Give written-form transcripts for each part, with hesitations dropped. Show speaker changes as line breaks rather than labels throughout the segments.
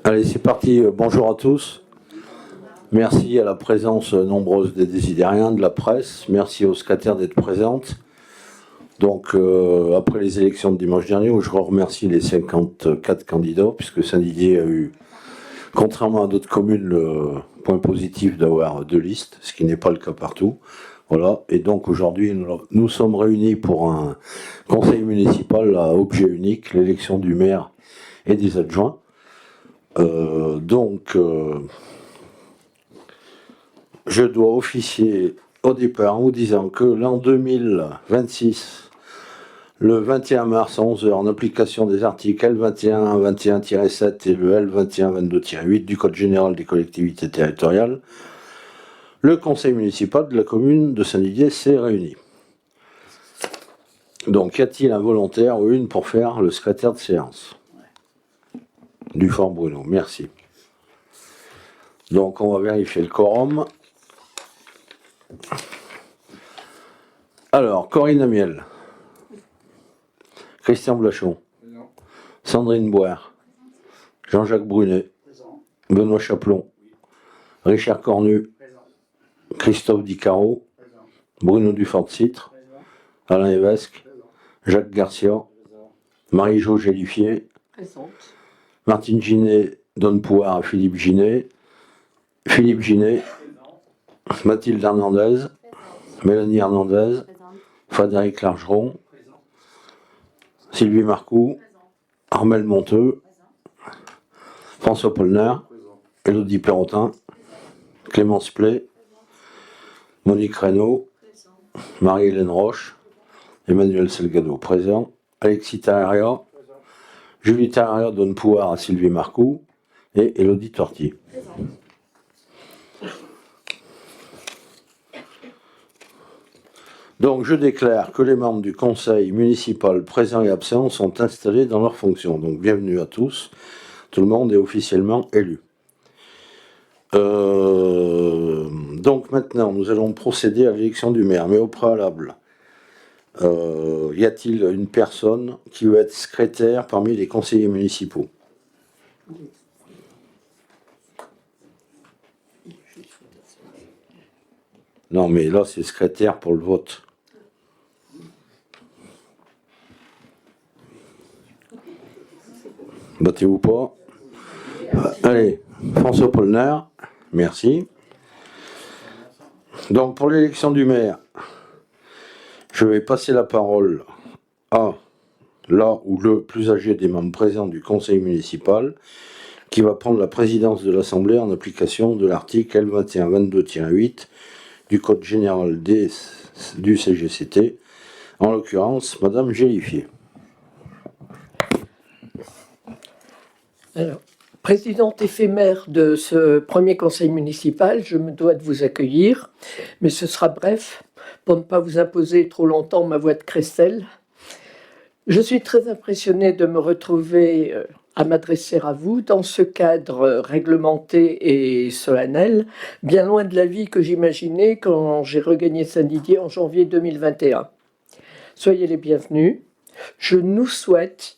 Allez, c'est parti. Bonjour à tous. Merci à la présence nombreuse des désidériens, de la presse. Merci aux secrétaires d'être présentes. Donc, après les élections de dimanche dernier, où je remercie les 54 candidats, puisque Saint-Didier a eu, contrairement à d'autres communes, le point positif d'avoir 2 listes, ce qui n'est pas le cas partout. Voilà. Et donc, aujourd'hui, nous sommes réunis pour un conseil municipal à objet unique, l'élection du maire et des adjoints. Je dois officier au départ en vous disant que l'an 2026, le 21 mars à 11h, en application des articles L21-21-7 et le L21-22-8 du Code général des collectivités territoriales, le conseil municipal de la commune de Saint-Didier s'est réuni. Donc, y a-t-il un volontaire ou une pour faire le secrétaire de séance ? Du Fort Bruno, merci. Donc, on va vérifier le quorum. Alors, Corinne Amiel, Christian Blachon, présent. Sandrine Boire, Jean-Jacques Brunet, présent. Benoît Chaplon, oui. Richard Cornu, présent. Christophe Dicaro, présent. Bruno Dufort-Citre, Alain Evesque, présent. Jacques Garcia, présent. Marie-Jo Gélifier, présente. Martine Ginet donne pouvoir à Philippe Ginet, Philippe Ginet, présent. Mathilde Hernandez, présent. Mélanie Hernandez, présent. Frédéric Largeron, présent. Sylvie Marcoux, présent. Armel Monteux, présent. François Polner, Élodie Perrotin, Clémence Play, présent. Monique Reynaud, présent. Marie-Hélène Roche, Emmanuel Selgado, présent. Alexis Tarria, Julie Tarria donne pouvoir à Sylvie Marcoux et Élodie Torti. Présent. Donc, je déclare que les membres du conseil municipal présents et absents sont installés dans leurs fonctions. Donc, bienvenue à tous. Tout le monde est officiellement élu. Donc, maintenant, nous allons procéder à l'élection du maire. Mais au préalable, y a-t-il une personne qui veut être secrétaire parmi les conseillers municipaux ? Non, mais là, c'est secrétaire pour le vote. Battez-vous pas. Allez, François Polner, merci. Donc, pour l'élection du maire, je vais passer la parole à là ou le plus âgé des membres présents du conseil municipal, qui va prendre la présidence de l'Assemblée en application de l'article L21-22-8 du Code général du CGCT, en l'occurrence, Madame Gélifier.
Alors, présidente éphémère de ce premier conseil municipal, je me dois de vous accueillir, mais ce sera bref, pour ne pas vous imposer trop longtemps ma voix de crécelle. Je suis très impressionnée de me retrouver à m'adresser à vous dans ce cadre réglementé et solennel, bien loin de la vie que j'imaginais quand j'ai regagné Saint-Didier en janvier 2021. Soyez les bienvenus. Je nous souhaite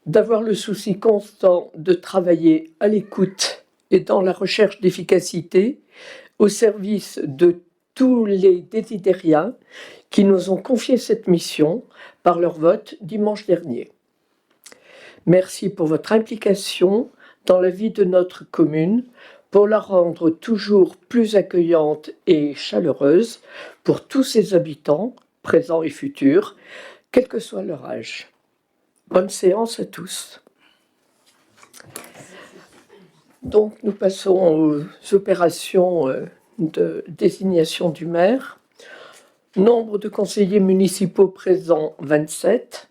d'avoir le souci constant de travailler à l'écoute et dans la recherche d'efficacité au service de tous les désidériens qui nous ont confié cette mission par leur vote dimanche dernier. Merci pour votre implication dans la vie de notre commune, pour la rendre toujours plus accueillante et chaleureuse pour tous ses habitants, présents et futurs, quel que soit leur âge. Bonne séance à tous. Donc nous passons aux opérations de désignation du maire. Nombre de conseillers municipaux présents, 27.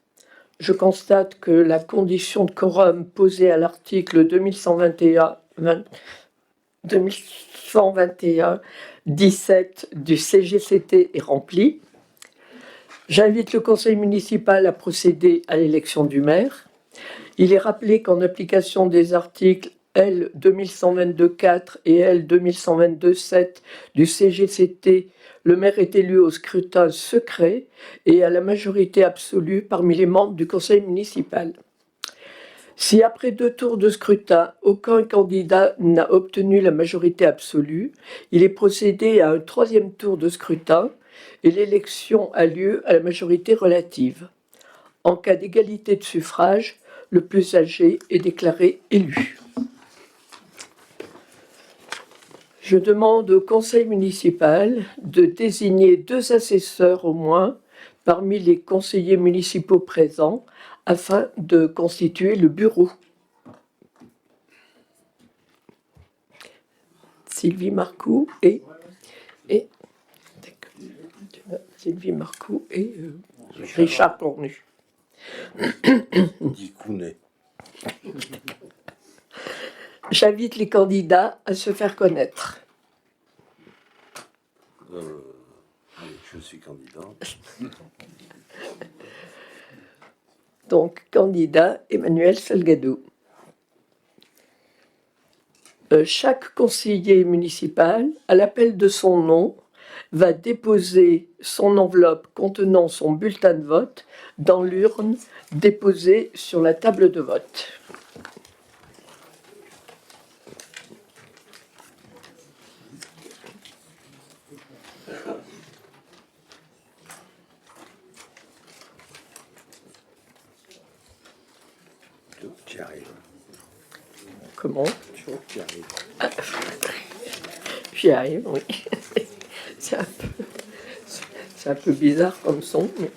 Je constate que la condition de quorum posée à l'article 2121-17 du CGCT est remplie. J'invite le conseil municipal à procéder à l'élection du maire. Il est rappelé qu'en application des articles L 2122-4 et L 2122-7 du CGCT, le maire est élu au scrutin secret et à la majorité absolue parmi les membres du conseil municipal. Si après 2 tours de scrutin, aucun candidat n'a obtenu la majorité absolue, il est procédé à un 3e tour de scrutin et l'élection a lieu à la majorité relative. En cas d'égalité de suffrage, le plus âgé est déclaré élu. Je demande au conseil municipal de désigner 2 assesseurs au moins parmi les conseillers municipaux présents afin de constituer le bureau. Sylvie Marcoux et Sylvie Marcoux et Richard Cornu. J'invite les candidats à se faire connaître.
Je suis candidat.
Donc, candidat Emmanuel Salgado. Chaque conseiller municipal, à l'appel de son nom, va déposer son enveloppe contenant son bulletin de vote dans l'urne déposée sur la table de vote.
J'y arrive.
Comment ?
J'y arrive.
J'y arrive, oui. C'est un peu bizarre comme son, mais...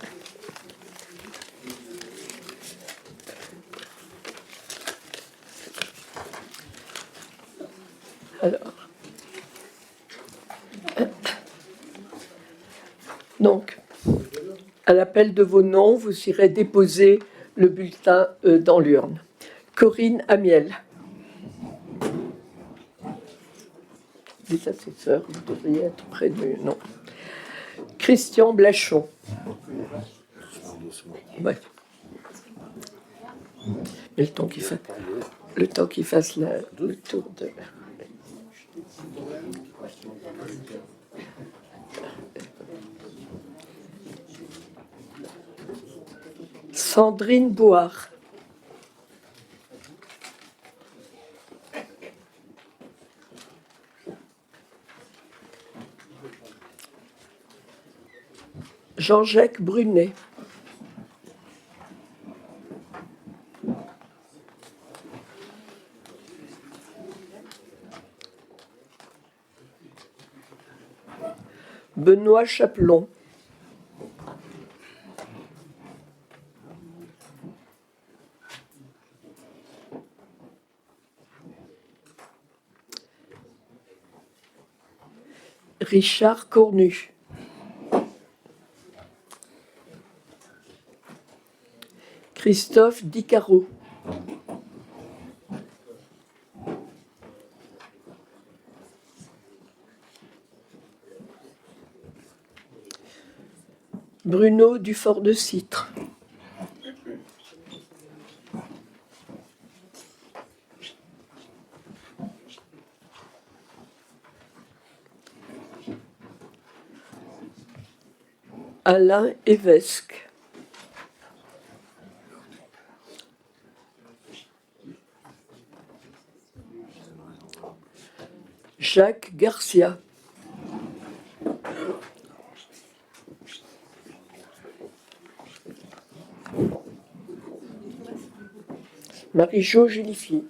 Alors. Donc, à l'appel de vos noms, vous irez déposer le bulletin dans l'urne. Corinne Amiel. Les assesseurs, vous devriez être près du nom. Christian Blachon. Ouais. Mais le temps qu'il fasse le tour de... Sandrine Bouard. Jean-Jacques Brunet. Benoît Chapelon. Richard Cornu. Christophe Dicaro. Bruno Dufort-de-Citre. Alain Évesque. Jacques Garcia. Marie-Jo Gélifier.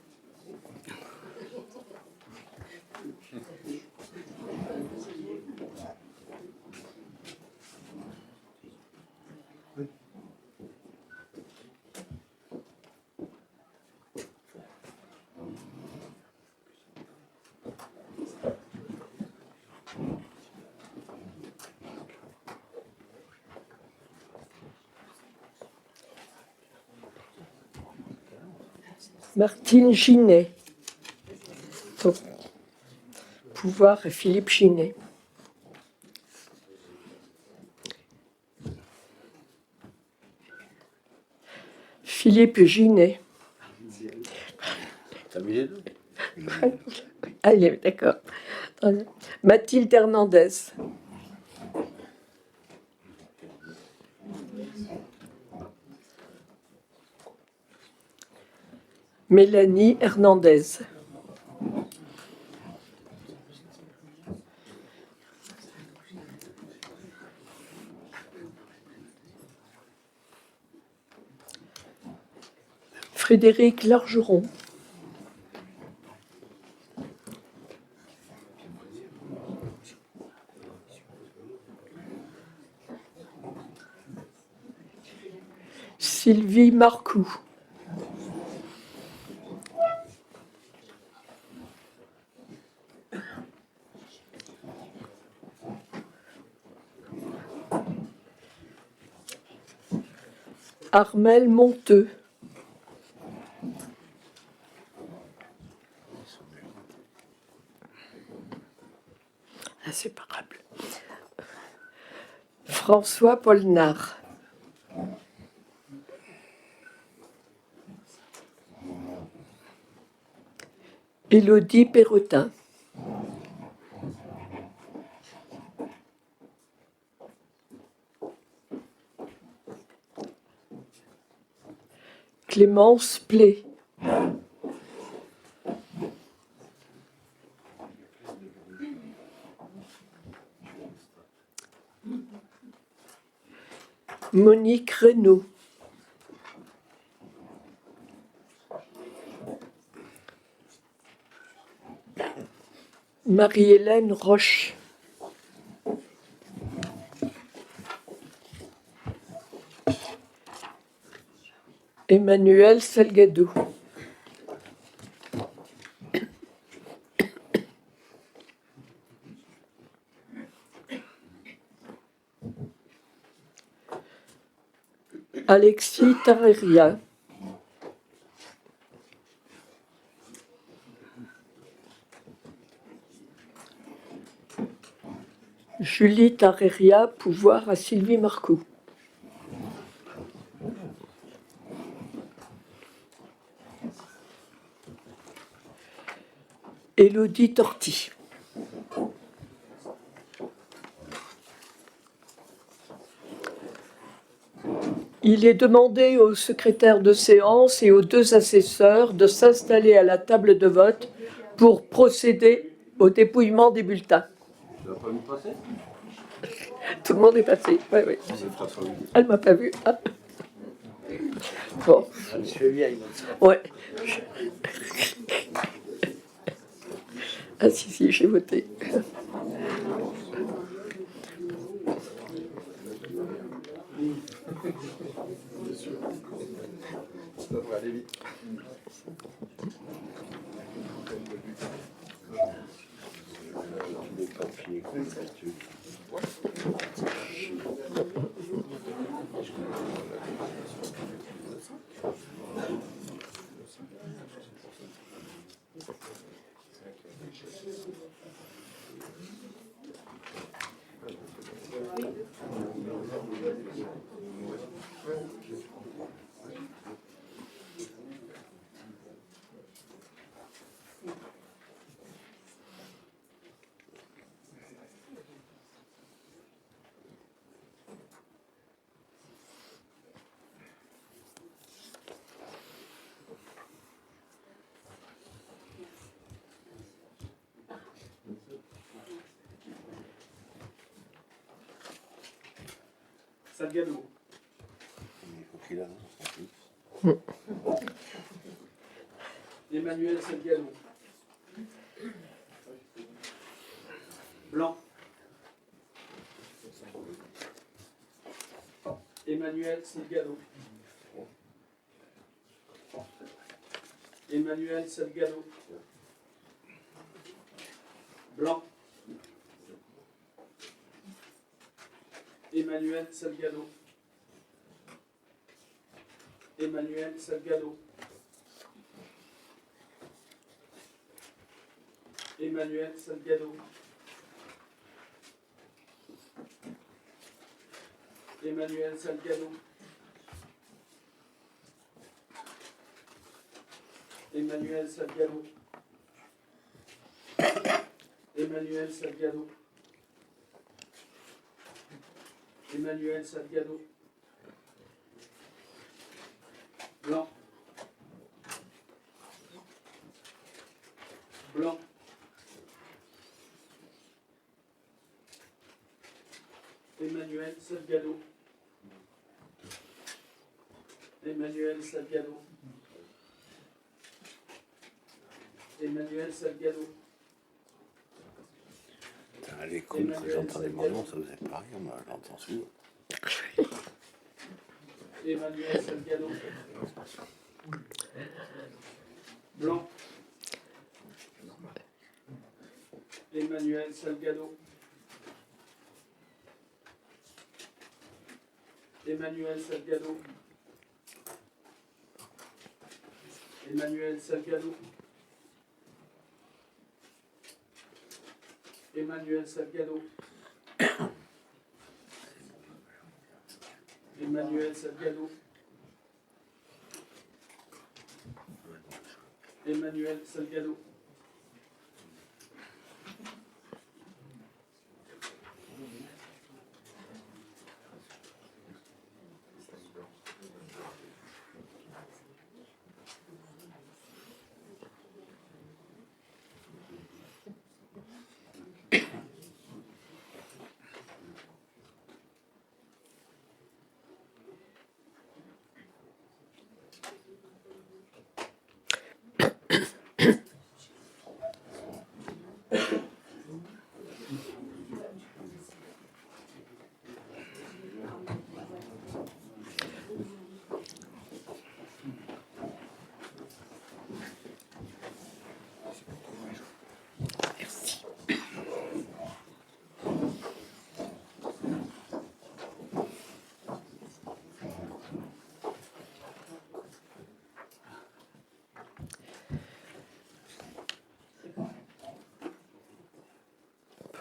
Martine Ginet. Pouvoir Philippe Ginet. Philippe Ginet.
T'as mis les deux ?
Allez, d'accord. Mathilde Hernandez. Mélanie Hernandez. Frédéric Largeron. Sylvie Marcoux. Armel Monteux. Inséparable. François Polnard. Élodie Perrotin. Clémence Plé. Monique Reynaud. Marie-Hélène Roche. Emmanuel Salgado. Alexis Tarreria. Julie Tarreria, pouvoir à Sylvie Marcoux. Élodie Torty. Il est demandé au secrétaire de séance et aux 2 assesseurs de s'installer à la table de vote pour procéder au dépouillement des bulletins.
Tu vas pas me passer?
Tout le monde est passé. Oui, oui. Elle m'a pas vu. Ah. Bon.
Je suis vieille.
Ouais. Ah si, j'ai voté.
Ça devrait aller vite.
Salgado. Emmanuel Salgado. Blanc. Emmanuel Salgado. Emmanuel Salgado. Blanc. Emmanuel Salgado. Emmanuel Salgado. Emmanuel Salgado. Emmanuel Salgado. Emmanuel Salgado. Emmanuel Salgado. Emmanuel Salgado. Blanc. Blanc. Emmanuel Salgado. Emmanuel Salgado. Emmanuel Salgado.
À l'écoute, quand j'entendais mon nom, ça faisait pareil, moi j'entends souvent.
Emmanuel Salgado. Blanc. Emmanuel Salgado. Emmanuel Salgado. Emmanuel Salgado. Emmanuel Salgado. Emmanuel Salgado. Emmanuel Salgado.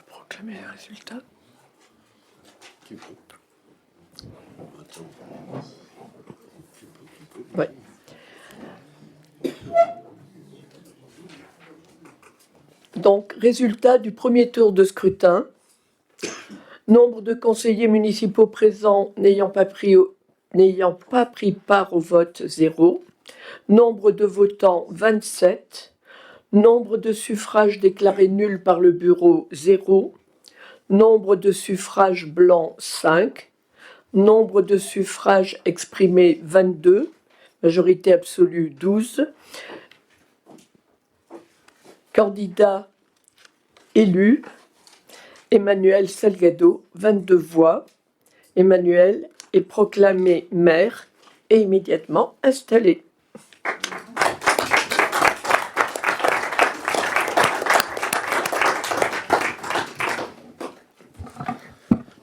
Proclamer les résultats.
Tu peux. Attends.
Ouais. Donc, résultat du premier tour de scrutin. Nombre de conseillers municipaux présents n'ayant pas pris part au vote, 0. Nombre de votants, 27. Nombre de suffrages déclarés nuls par le bureau, 0. Nombre de suffrages blancs, 5. Nombre de suffrages exprimés, 22. Majorité absolue, 12. Candidat élu, Emmanuel Salgado, 22 voix. Emmanuel est proclamé maire et immédiatement installé.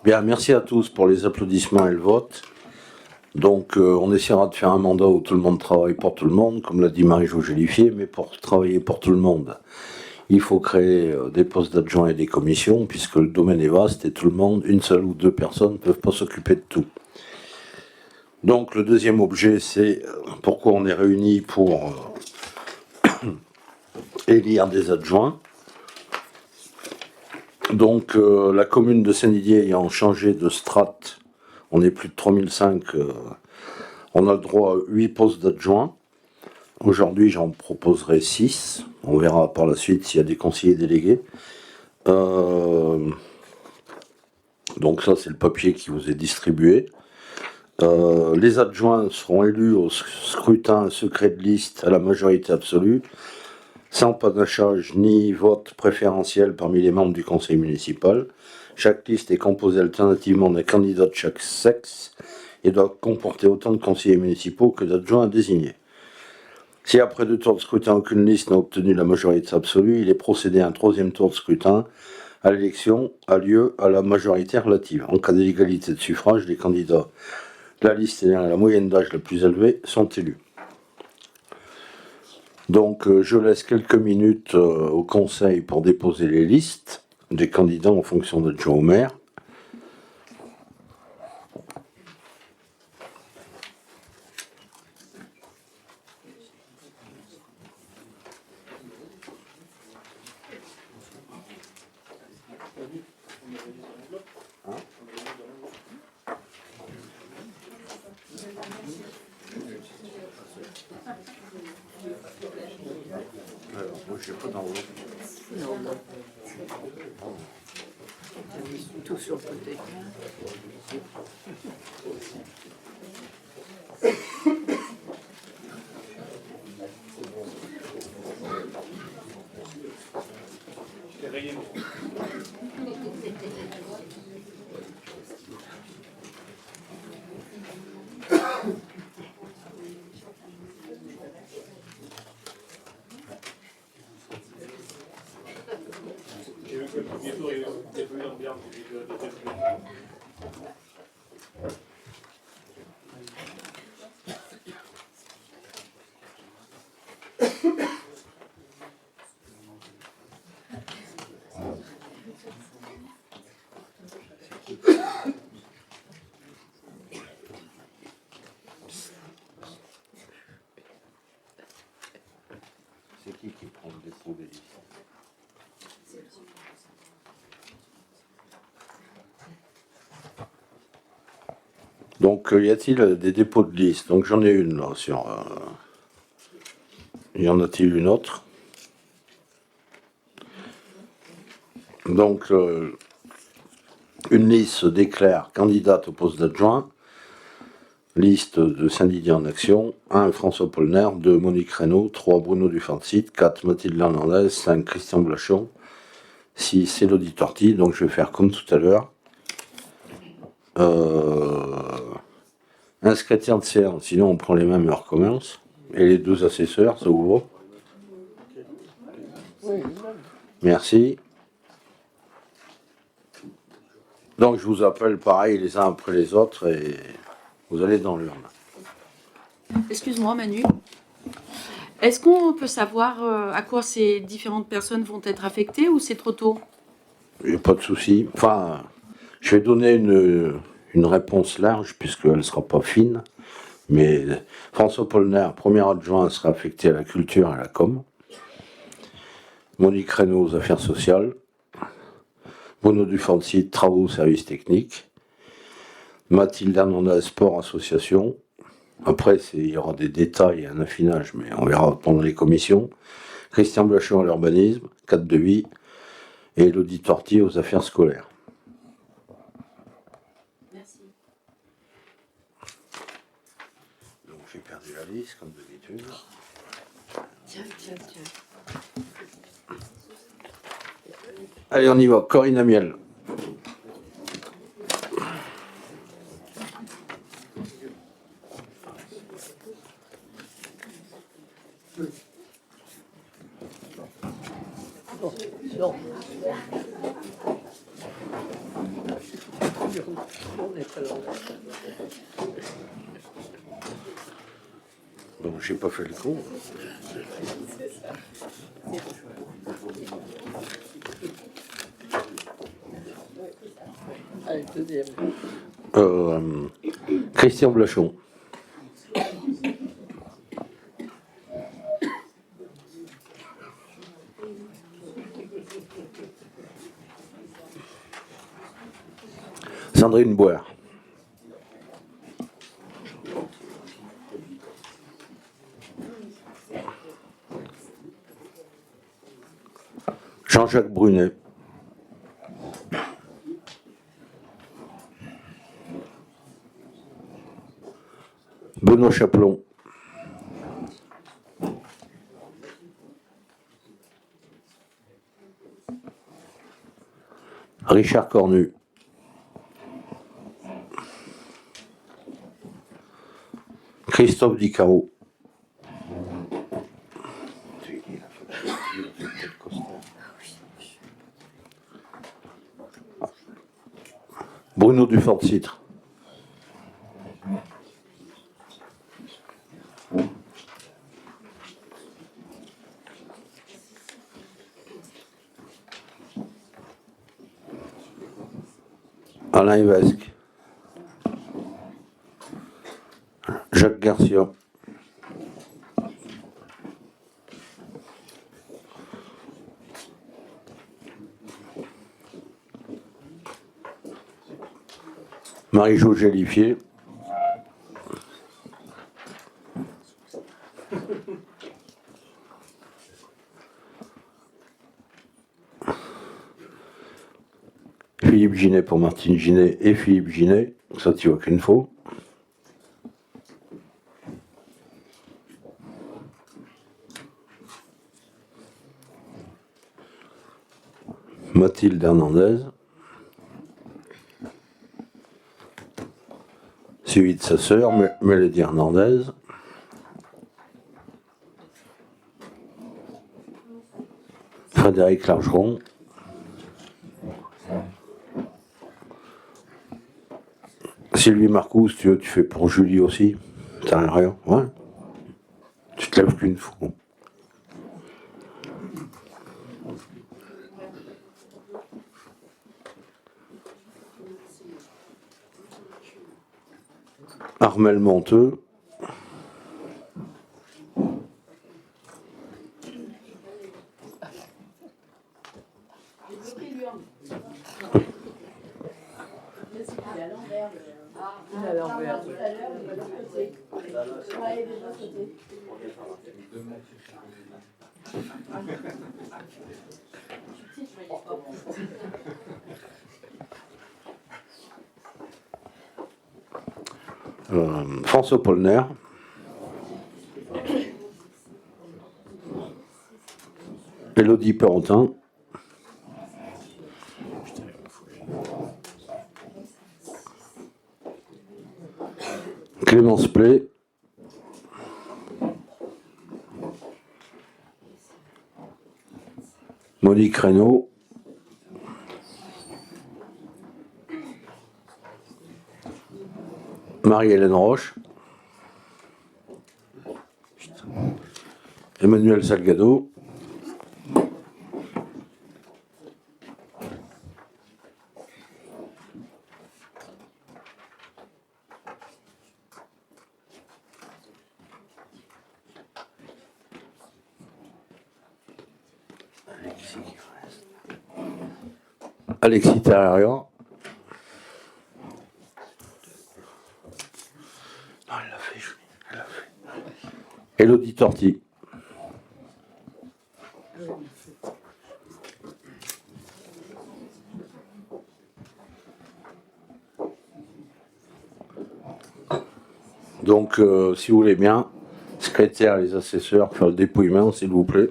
Bien, merci à tous pour les applaudissements et le vote. Donc, on essaiera de faire un mandat où tout le monde travaille pour tout le monde, comme l'a dit Marie-Jo Gélifier, mais pour travailler pour tout le monde, il faut créer des postes d'adjoints et des commissions, puisque le domaine est vaste et tout le monde, une seule ou deux personnes, ne peuvent pas s'occuper de tout. Donc, le deuxième objet, c'est pourquoi on est réunis pour élire des adjoints. Donc, la commune de Saint-Didier ayant changé de strate, on est plus de 3005, on a le droit à 8 postes d'adjoints. Aujourd'hui, j'en proposerai 6. On verra par la suite s'il y a des conseillers délégués. Donc ça, c'est le papier qui vous est distribué. Les adjoints seront élus au scrutin secret de liste à la majorité absolue, sans panachage ni vote préférentiel parmi les membres du conseil municipal. Chaque liste est composée alternativement d'un candidat de chaque sexe et doit comporter autant de conseillers municipaux que d'adjoints à désigner. Si après 2 tours de scrutin, aucune liste n'a obtenu la majorité absolue, il est procédé à un 3e tour de scrutin. À l'élection a lieu à la majorité relative. En cas d'égalité de suffrage, les candidats de la liste ayant la moyenne d'âge la plus élevée sont élus. Donc je laisse quelques minutes au conseil pour déposer les listes des candidats en fonction d'adjoint au maire. Alors, moi, je n'ai pas d'enveloppe.
Non, non. Tout sur le côté.
C'est qui prend le dépôt des listes? Donc, y a-t-il des dépôts de liste? Donc, j'en ai une là sur. Y en a-t-il une autre? Donc, une liste se déclare candidate au poste d'adjoint. Liste de syndicats en action. 1. François Polner. 2. Monique Reynaud. 3. Bruno Dufancit. 4. Mathilde Hernandez. 5. Christian Blachon. 6. Élodie Torti. Donc, je vais faire comme tout à l'heure. Un secrétaire de séance, sinon on prend les mêmes et on recommence. Et les 2 assesseurs, ça vous va?
Oui.
Merci. Donc je vous appelle pareil les uns après les autres et vous allez dans l'urne.
Excuse-moi Manu. Est-ce qu'on peut savoir à quoi ces différentes personnes vont être affectées ou c'est trop tôt?
Il n'y a pas de souci. Enfin, je vais donner une réponse large puisqu'elle ne sera pas fine. Mais François Polner, premier adjoint, sera affecté à la culture et à la com. Monique Reynaud aux affaires sociales. Bruno Dufancit, travaux, services techniques. Mathilde Hernandez, sport, association. Après, il y aura des détails et un affinage, mais on verra pendant les commissions. Christian Blachon à l'urbanisme, cadre de vie. Et Élodie Torti aux affaires scolaires.
Merci.
Donc j'ai perdu la liste, comme d'habitude.
Tiens.
Allez, on y va. Corinne Amiel.
Non. On n'est pas là.
Bon, j'ai pas fait le con.
Allez, deuxième.
Christian Blachon. Sandrine Boire. Jean-Jacques Brunet. Benoît Chaplon. Richard Cornu. Christophe Dicaro. Bruno Dufancit. Alain Evesque. Jacques Garcia. Marie-Jo Gélifier. Philippe Ginet pour Martine Ginet et Philippe Ginet. Ça, tu vois qu'une fois. Mathilde Hernandez. Suivi de sa sœur, Mélodie Hernandez. Frédéric Largeron. Sylvie Marcoux, si tu veux, tu fais pour Julie aussi. T'as rien, ouais. Tu te lèves qu'une fois. Armel Monteux.
À l'envers.
François Polner. Élodie Perrotin. Clémence Play. Monique Reynaud. Marie-Hélène Roche. Emmanuel Salgado. Alexis Terraria. Ah, elle l'a fait, Julie. Elle l'a fait. Élodie Torti. Donc, si vous voulez bien, secrétaire, les assesseurs, faire le dépouillement, s'il vous plaît.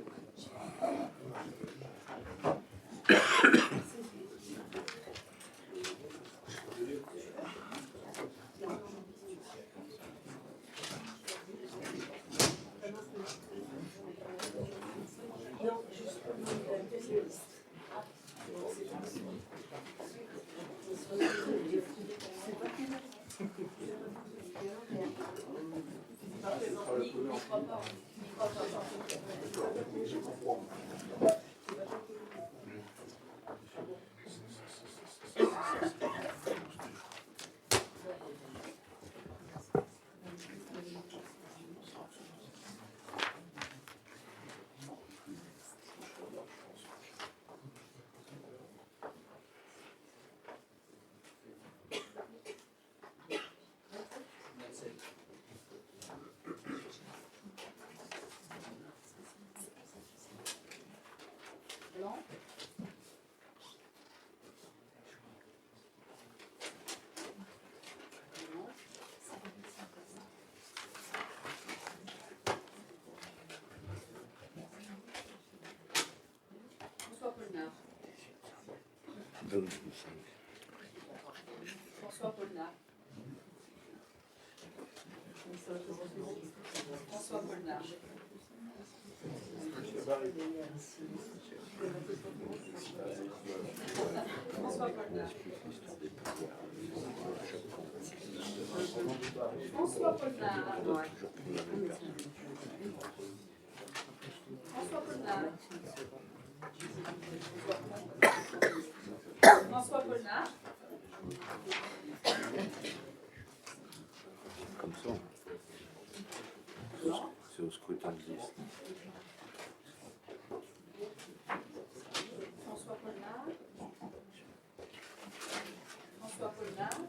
François Polnard. François Polnard. François Polnard. François Polnard. François Polnard. François Polnard.
Comme ça. C'est au scrutin de liste.
François Polnard. François Polnard.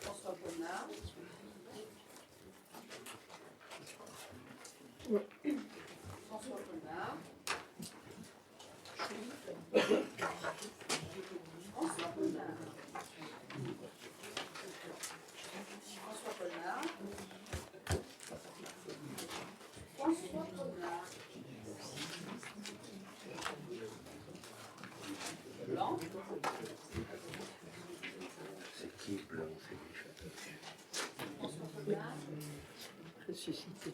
François Polnard. François Polnard.
Ressuscité.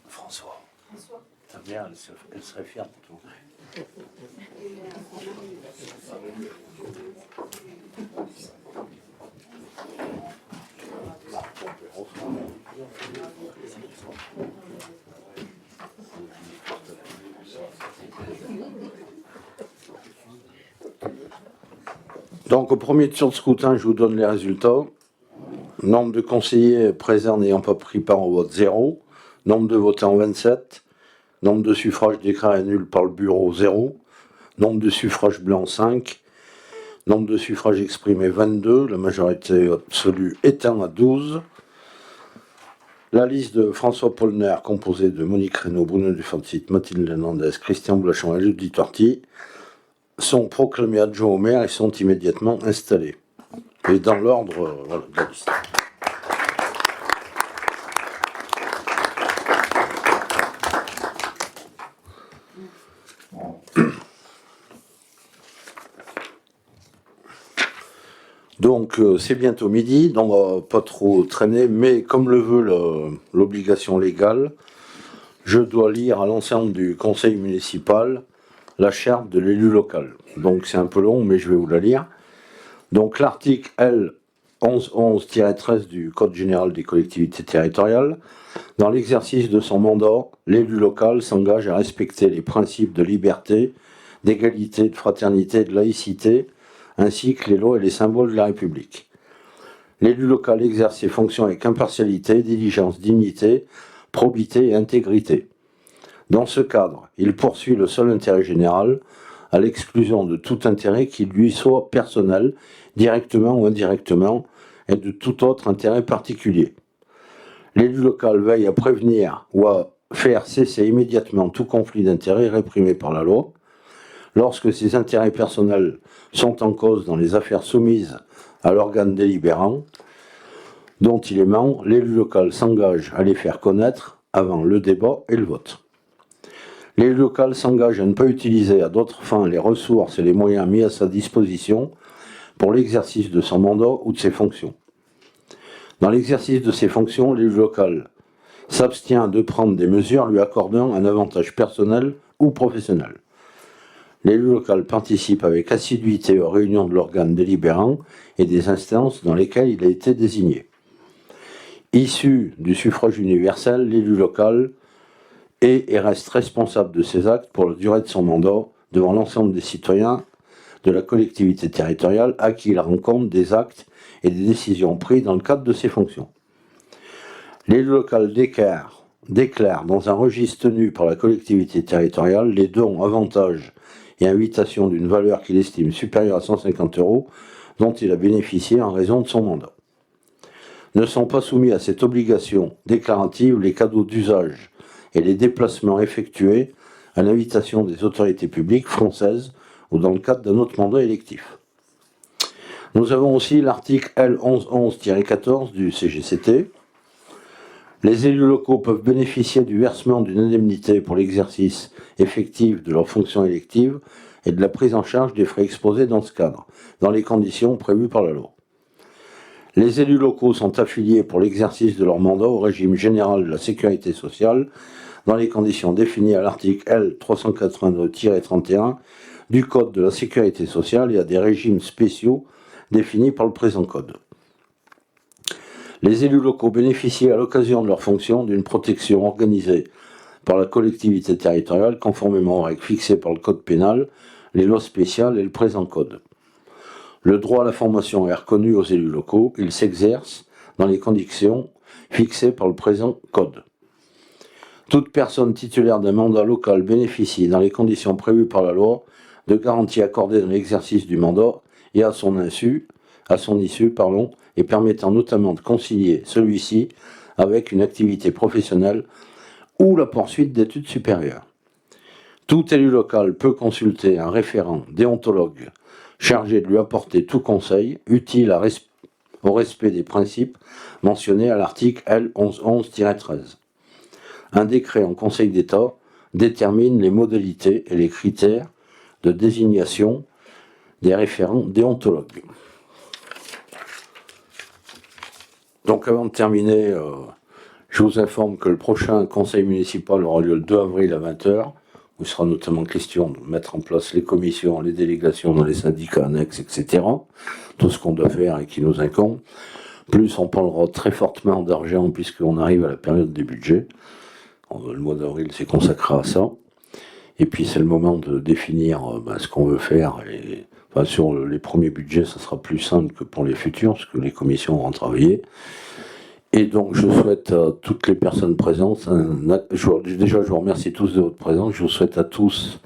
François. Ta mère, elle serait fière de toi. Donc, au premier tour de scrutin, je vous donne les résultats. Nombre de conseillers présents n'ayant pas pris part au vote 0. Nombre de votants 27. Nombre de suffrages déclarés nuls par le bureau 0. Nombre de suffrages blancs 5. Nombre de suffrages exprimés 22. La majorité absolue étant à 12. La liste de François Polner, composée de Monique Reynaud, Bruno Dufonsit, Mathilde Hernandez, Christian Blachon et Judith Torty, sont proclamés adjoints au maire et sont immédiatement installés. Et dans l'ordre voilà, de la liste. Donc c'est bientôt midi, donc on va pas trop traîner, mais comme le veut l'obligation légale, je dois lire à l'ensemble du conseil municipal la charte de l'élu local. Donc c'est un peu long, mais je vais vous la lire. Donc l'article L 1111-13 du Code général des collectivités territoriales, dans l'exercice de son mandat, l'élu local s'engage à respecter les principes de liberté, d'égalité, de fraternité et de laïcité, ainsi que les lois et les symboles de la République. L'élu local exerce ses fonctions avec impartialité, diligence, dignité, probité et intégrité. Dans ce cadre, il poursuit le seul intérêt général, à l'exclusion de tout intérêt qui lui soit personnel, directement ou indirectement, et de tout autre intérêt particulier. L'élu local veille à prévenir ou à faire cesser immédiatement tout conflit d'intérêts réprimé par la loi. Lorsque ses intérêts personnels sont en cause dans les affaires soumises à l'organe délibérant dont il est membre, l'élu local s'engage à les faire connaître avant le débat et le vote. L'élu local s'engage à ne pas utiliser à d'autres fins les ressources et les moyens mis à sa disposition pour l'exercice de son mandat ou de ses fonctions. Dans l'exercice de ses fonctions, l'élu local s'abstient de prendre des mesures lui accordant un avantage personnel ou professionnel. L'élu local participe avec assiduité aux réunions de l'organe délibérant et des instances dans lesquelles il a été désigné. Issu du suffrage universel, l'élu local est et reste responsable de ses actes pour la durée de son mandat devant l'ensemble des citoyens de la collectivité territoriale à qui il rend compte des actes et des décisions prises dans le cadre de ses fonctions. L'élu local déclare dans un registre tenu par la collectivité territoriale les dons, avantages et invitations d'une valeur qu'il estime supérieure à 150 € dont il a bénéficié en raison de son mandat. Ne sont pas soumis à cette obligation déclarative les cadeaux d'usage et les déplacements effectués à l'invitation des autorités publiques françaises ou dans le cadre d'un autre mandat électif. Nous avons aussi l'article L 1111-14 du CGCT. Les élus locaux peuvent bénéficier du versement d'une indemnité pour l'exercice effectif de leurs fonctions électives et de la prise en charge des frais exposés dans ce cadre, dans les conditions prévues par la loi. Les élus locaux sont affiliés pour l'exercice de leur mandat au régime général de la sécurité sociale dans les conditions définies à l'article L. 382-31 du Code de la sécurité sociale et à des régimes spéciaux définis par le présent Code. Les élus locaux bénéficient à l'occasion de leur fonction d'une protection organisée par la collectivité territoriale conformément aux règles fixées par le Code pénal, les lois spéciales et le présent Code. Le droit à la formation est reconnu aux élus locaux, il s'exerce dans les conditions fixées par le présent Code. Toute personne titulaire d'un mandat local bénéficie, dans les conditions prévues par la loi, de garanties accordées dans l'exercice du mandat et à son issue, et permettant notamment de concilier celui-ci avec une activité professionnelle ou la poursuite d'études supérieures. Tout élu local peut consulter un référent déontologue chargé de lui apporter tout conseil utile au respect des principes mentionnés à l'article L. 1111-13. Un décret en Conseil d'État détermine les modalités et les critères de désignation des référents déontologues. Donc avant de terminer, je vous informe que le prochain conseil municipal aura lieu le 2 avril à 20h, où il sera notamment question de mettre en place les commissions, les délégations dans les syndicats annexes, etc. Tout ce qu'on doit faire et qui nous incombe. Plus on parlera très fortement d'argent puisqu'on arrive à la période des budgets. Le mois d'avril c'est consacré à ça. Et puis c'est le moment de définir ce qu'on veut faire. Et, sur les premiers budgets, ça sera plus simple que pour les futurs, parce que les commissions vont travailler. Et donc je souhaite à toutes les personnes présentes, je vous remercie tous de votre présence, je vous souhaite à tous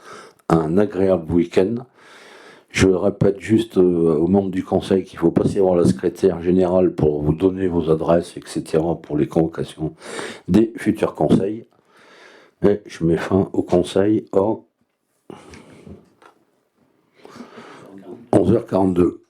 un agréable week-end. Je répète juste aux membres du conseil qu'il faut passer voir la secrétaire générale pour vous donner vos adresses, etc. pour les convocations des futurs conseils. Et je mets fin au conseil à 11h42.